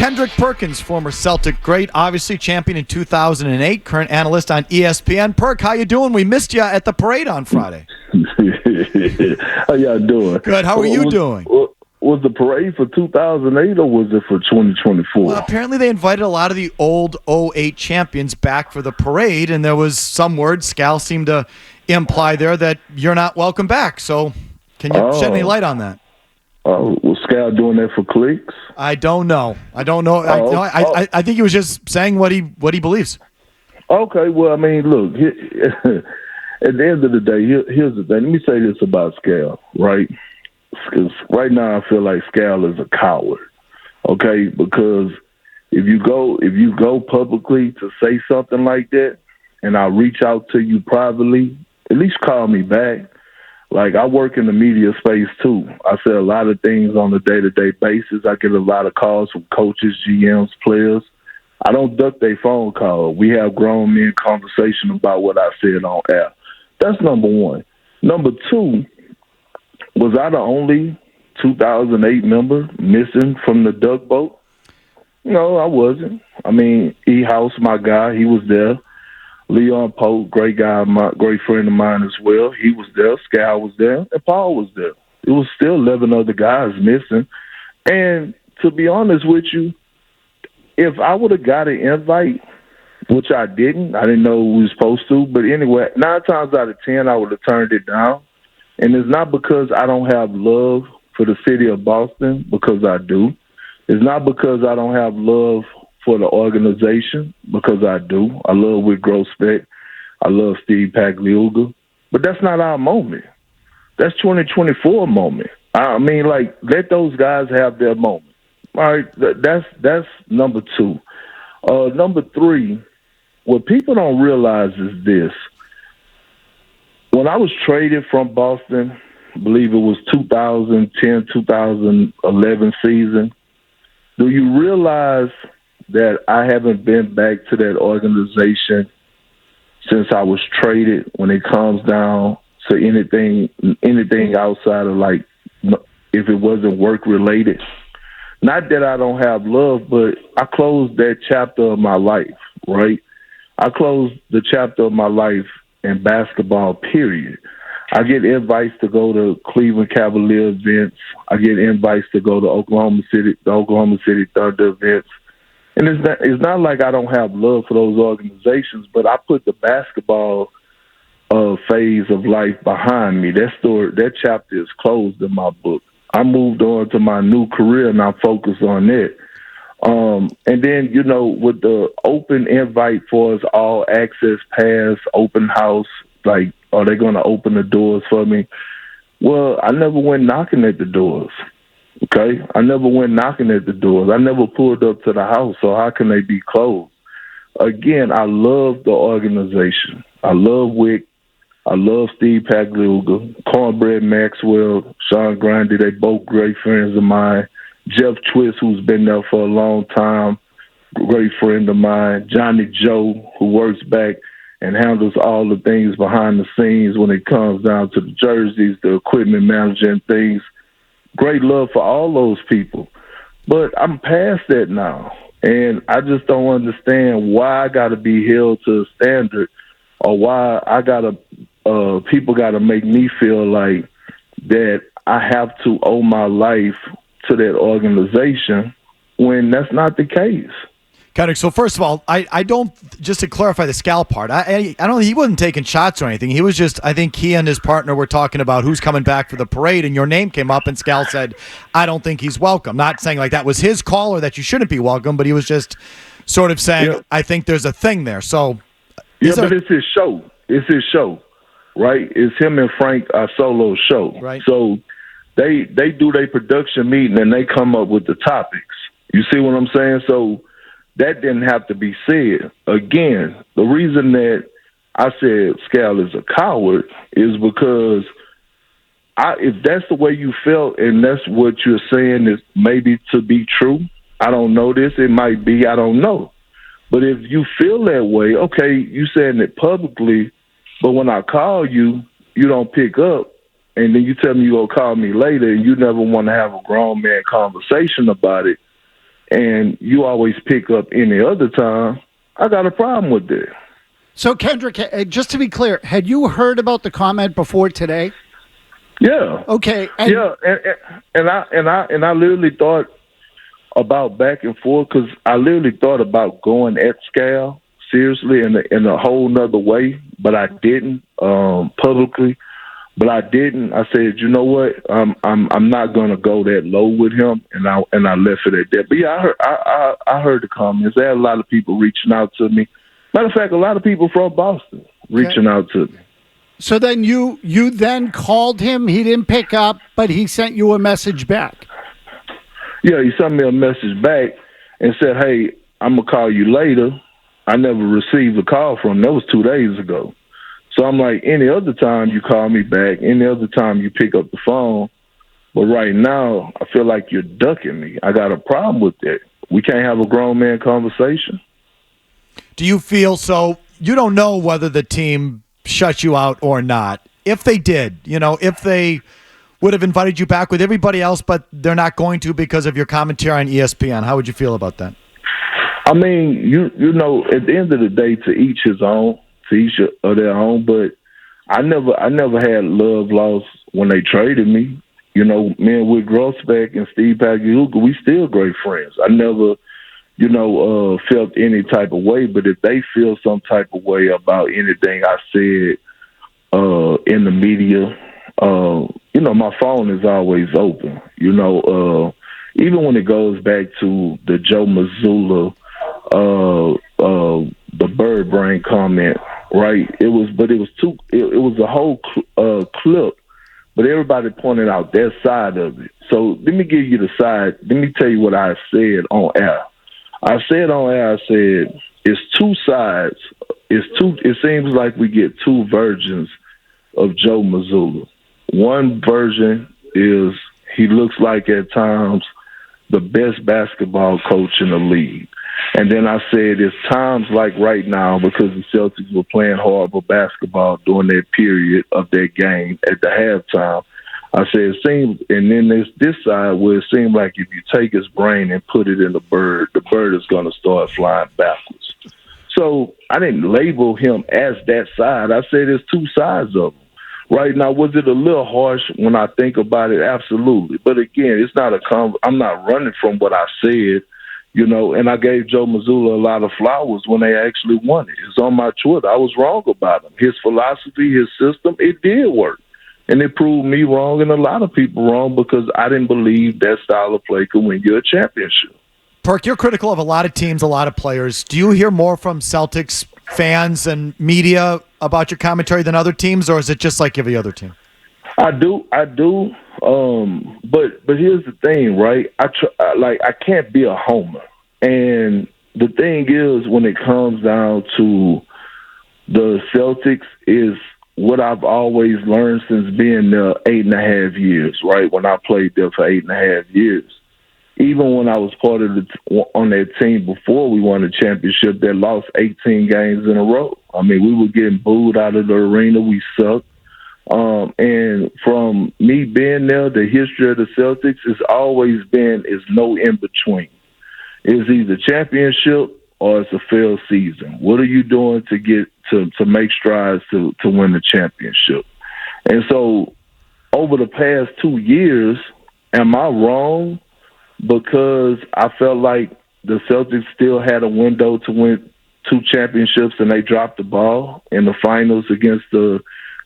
Kendrick Perkins, former Celtic great, obviously champion in 2008, current analyst on ESPN. Perk, how you doing? We missed you at the parade on Friday. How y'all doing? Good. How are you doing? Was the parade for 2008 or was it for 2024? Well, apparently they invited a lot of the old 08 champions back for the parade, and there was some word, Scal seemed to imply there, that you're not welcome back. So can you shed any light on that? Oh, was Scal doing that for clicks? I don't know. I think he was just saying what he believes. Okay, well, I mean, look, at the end of the day, here's the thing. Let me say this about Scal, right? Because right now I feel like Scal is a coward, okay? Because if you go publicly to say something like that, and I reach out to you privately, at least call me back. Like, I work in the media space too. I say a lot of things on a day-to-day basis. I get a lot of calls from coaches, GMs, players. I don't duck their phone call. We have grown men conversation about what I said on air. That's number one. Number two, was I the only 2008 member missing from the duck boat? No, I wasn't. I mean, E-House, my guy, he was there. Leon Pope, great guy, great friend of mine as well. He was there. Scal was there. And Paul was there. It was still 11 other guys missing. And to be honest with you, if I would have got an invite, which I didn't know we were supposed to, but anyway, 9 times out of 10, I would have turned it down. And it's not because I don't have love for the city of Boston, because I do. It's not because I don't have love for the organization, because I do. I love Rick Grossbeck. I love Steve Pagliuca. But that's not our moment. That's 2024 moment. I mean, like, let those guys have their moment. All right, that's number two. Number three, what people don't realize is this. When I was traded from Boston, I believe it was 2010, 2011 season, do you realize that I haven't been back to that organization since I was traded when it comes down to anything outside of, like, if it wasn't work-related? Not that I don't have love, but I closed that chapter of my life, right? I closed the chapter of my life in basketball, period. I get invites to go to Cleveland Cavalier events. I get invites to go to Oklahoma City Thunder events. And it's not like I don't have love for those organizations, but I put the basketball phase of life behind me. That chapter is closed in my book. I moved on to my new career, and I focus on it. And then, with the open invite for us, all access pass, open house, like, are they going to open the doors for me? Well, I never went knocking at the doors. Okay? I never went knocking at the doors. I never pulled up to the house, so how can they be closed? Again, I love the organization. I love Wick. I love Steve Pagliuca, Cornbread Maxwell, Sean Grundy. They both great friends of mine. Jeff Twist, who's been there for a long time, great friend of mine. Johnny Joe, who works back and handles all the things behind the scenes when it comes down to the jerseys, the equipment manager and things. Great love for all those people. But I'm past that now. And I just don't understand why I got to be held to a standard, or why I got to people got to make me feel like that I have to owe my life to that organization when that's not the case. Kendrick, so first of all, I don't, just to clarify the Scal part, I don't, he wasn't taking shots or anything. He was just, I think he and his partner were talking about who's coming back for the parade, and your name came up, and Scal said, I don't think he's welcome. Not saying like that was his call or that you shouldn't be welcome, but he was just sort of saying, I think there's a thing there. So, but it's his show. It's his show, right? It's him and Frank, our solo show. Right. So they do their production meeting and they come up with the topics. You see what I'm saying? So that didn't have to be said. Again, the reason that I said Scal is a coward is because if that's the way you felt and that's what you're saying is maybe to be true, I don't know this. It might be, I don't know. But if you feel that way, okay, you saying it publicly, but when I call you, you don't pick up, and then you tell me you're going to call me later, and you never want to have a grown man conversation about it. and you always pick up any other time, I got a problem with that. So, Kendrick, just to be clear, had you heard about the comment before today? Yeah. Okay. Yeah, and I literally thought about back and forth because I literally thought about going at Scal seriously in a whole nother way, but I didn't publicly. But I didn't. I said, you know what? I'm not gonna go that low with him, and I left it at that. But yeah, I heard the comments. There are a lot of people reaching out to me. Matter of fact, a lot of people from Boston reaching out to me. So then you then called him. He didn't pick up, but he sent you a message back. Yeah, he sent me a message back and said, "Hey, I'm gonna call you later." I never received a call from him. That was 2 days ago. So I'm like, any other time you call me back, any other time you pick up the phone, but right now I feel like you're ducking me. I got a problem with that. We can't have a grown man conversation. Do you feel so? You don't know whether the team shut you out or not. If they did, if they would have invited you back with everybody else, but they're not going to because of your commentary on ESPN, how would you feel about that? I mean, you know, at the end of the day, to each his own. To each of their own, but I never had love lost when they traded me. You know, me and Wick Grossbeck and Steve Pagliuca, we still great friends. I never, felt any type of way, but if they feel some type of way about anything I said in the media, my phone is always open. Even when it goes back to the Joe Mazzulla, the bird brain comment, right? It was a whole clip, but everybody pointed out their side of it. So let me give you the side. Let me tell you what I said on air. I said it's two sides. It seems like we get two versions of Joe Mazzulla. One version is he looks like at times the best basketball coach in the league. And then I said it's times like right now because the Celtics were playing horrible basketball during that period of their game at the halftime. I said it seems, and then there's this side where it seemed like if you take his brain and put it in the bird is going to start flying backwards. So I didn't label him as that side. I said there's two sides of him. Right now, was it a little harsh when I think about it? Absolutely. But again, it's not I'm not running from what I said. And I gave Joe Mazzulla a lot of flowers when they actually won it. It's on my Twitter. I was wrong about him. His philosophy, his system, it did work. And it proved me wrong and a lot of people wrong because I didn't believe that style of play could win you a championship. Perk, you're critical of a lot of teams, a lot of players. Do you hear more from Celtics fans and media about your commentary than other teams, or is it just like every other team? I do. But here's the thing, right? I can't be a homer. And the thing is, when it comes down to the Celtics, is what I've always learned since being there 8.5 years, right? When I played there for 8.5 years. Even when I was part of on that team before we won the championship, that lost 18 games in a row. I mean, we were getting booed out of the arena. We sucked. And from me being there, the history of the Celtics has always been is no in between. It's either championship or it's a failed season. What are you doing to get to make strides to win the championship? And so over the past 2 years, am I wrong? Because I felt like the Celtics still had a window to win 2 championships and they dropped the ball in the finals against the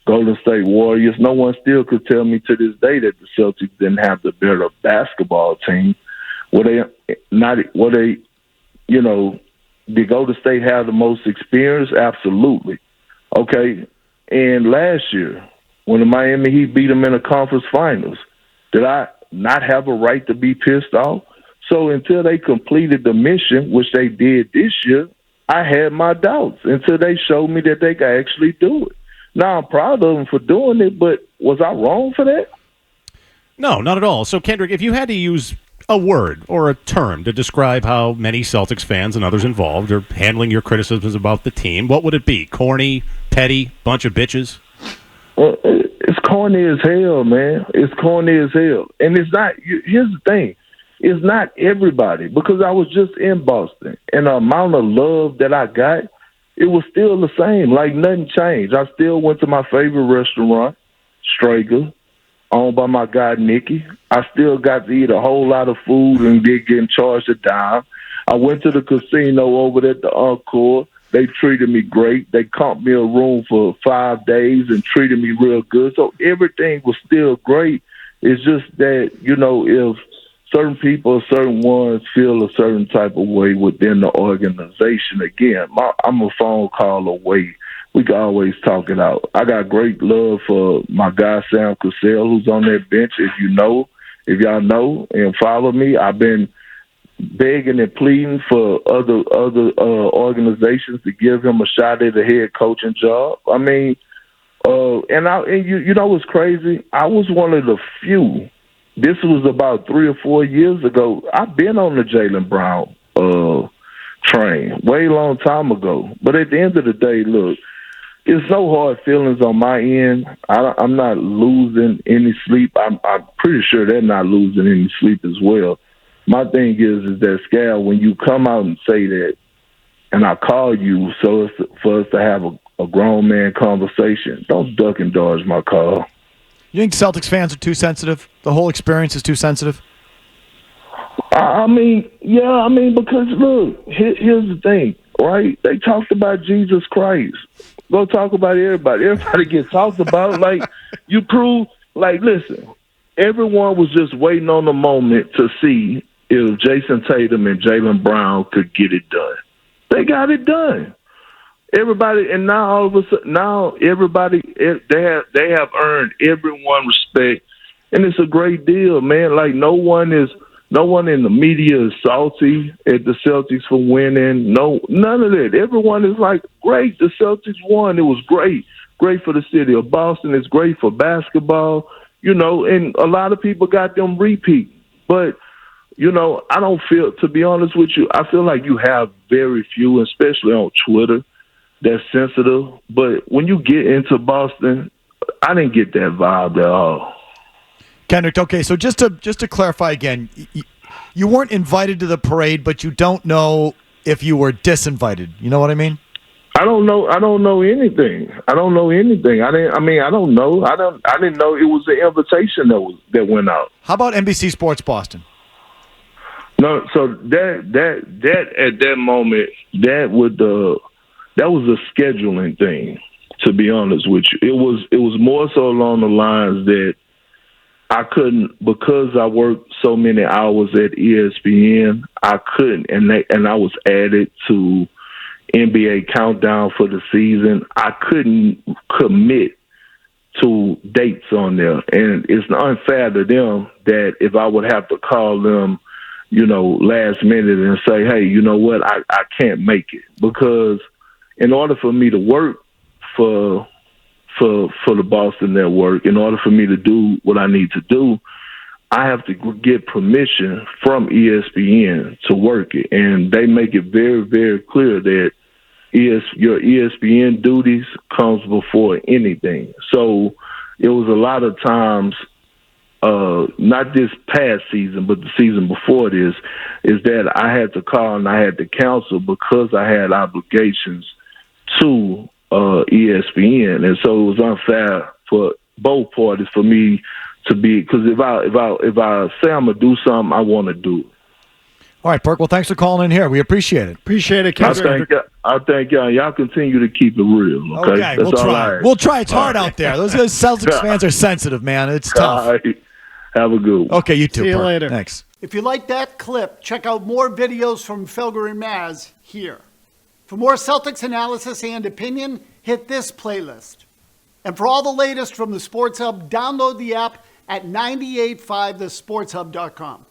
Golden State Warriors. No one still could tell me to this day that the Celtics didn't have the better basketball team. Did Golden State have the most experience? Absolutely. Okay. And last year, when the Miami Heat beat them in the conference finals, did I not have a right to be pissed off? So until they completed the mission, which they did this year, I had my doubts until they showed me that they could actually do it. Now, I'm proud of them for doing it, but was I wrong for that? No, not at all. So, Kendrick, if you had to use a word or a term to describe how many Celtics fans and others involved are handling your criticisms about the team, what would it be? Corny, petty, bunch of bitches? Well, it's corny as hell, man. It's corny as hell. And it's not – here's the thing. It's not everybody, because I was just in Boston, and the amount of love that I got, it was still the same. Like nothing changed. I still went to my favorite restaurant, Strager, owned by my guy Nicky. I still got to eat a whole lot of food and did getting charged a dime. I went to the casino over there at the Encore. They treated me great. They comped me a room for 5 days and treated me real good. So everything was still great. It's just that, if certain people, certain ones feel a certain type of way within the organization, again, I'm a phone call away. We can always talk it out. I got great love for my guy, Sam Cassell, who's on that bench. If y'all know and follow me, I've been begging and pleading for other organizations to give him a shot at a head coaching job. I mean, you know what's crazy? I was one of the few. This was about 3 or 4 years ago. I've been on the Jaylen Brown train way long time ago. But at the end of the day, look, it's no hard feelings on my end. I'm not losing any sleep. I'm pretty sure they're not losing any sleep as well. My thing is that, Scal, when you come out and say that, and I call you for us to have a grown man conversation, don't duck and dodge my call. You think Celtics fans are too sensitive? The whole experience is too sensitive? Because, look, here's the thing, right? They talked about Jesus Christ. Go talk about everybody. Everybody gets talked about. Like, you prove, like, listen, everyone was just waiting on the moment to see if Jason Tatum and Jaylen Brown could get it done. They got it done. Everybody, and now all of a sudden, everybody, they have earned everyone respect, and it's a great deal, man. Like no one in the media is salty at the Celtics for winning. No, none of that. Everyone is like, great, the Celtics won. It was great for the city of Boston. It's great for basketball, and a lot of people got them repeat, but. I don't feel, to be honest with you, I feel like you have very few, especially on Twitter, that's sensitive. But when you get into Boston, I didn't get that vibe at all. Kendrick, okay, so just to clarify again, you weren't invited to the parade, but you don't know if you were disinvited. You know what I mean? I don't know anything. I don't know. I didn't know. I didn't know it was an invitation that went out. How about NBC Sports Boston? No, so that at that moment, that was a scheduling thing, to be honest with you. It was more so along the lines that I couldn't, because I worked so many hours at ESPN, I couldn't, and I was added to NBA Countdown for the season. I couldn't commit to dates on there, and it's unfair to them that if I would have to call them last minute and say, hey, you know what, I can't make it. Because in order for me to work for the Boston Network, in order for me to do what I need to do, I have to get permission from ESPN to work it. And they make it very, very clear that your ESPN duties comes before anything. So it was a lot of times, not this past season, but the season before this, is that I had to call and I had to cancel because I had obligations to ESPN, and so it was unfair for both parties for me to be. Because if I say I'm gonna do something, I want to do it. All right, Perk. Well, thanks for calling in here. We appreciate it. Appreciate it, Kendrick. I thank y'all. Y'all continue to keep it real. Okay, That's we'll try. We'll try. It's hard out there. Those Celtics fans are sensitive, man. It's tough. All right. Have a good one. Okay, you too. See you Perk. later. Thanks. If you like that clip, check out more videos from Felger and Mazz here. For more Celtics analysis and opinion, hit this playlist. And for all the latest from the Sports Hub, download the app at 985thesportshub.com.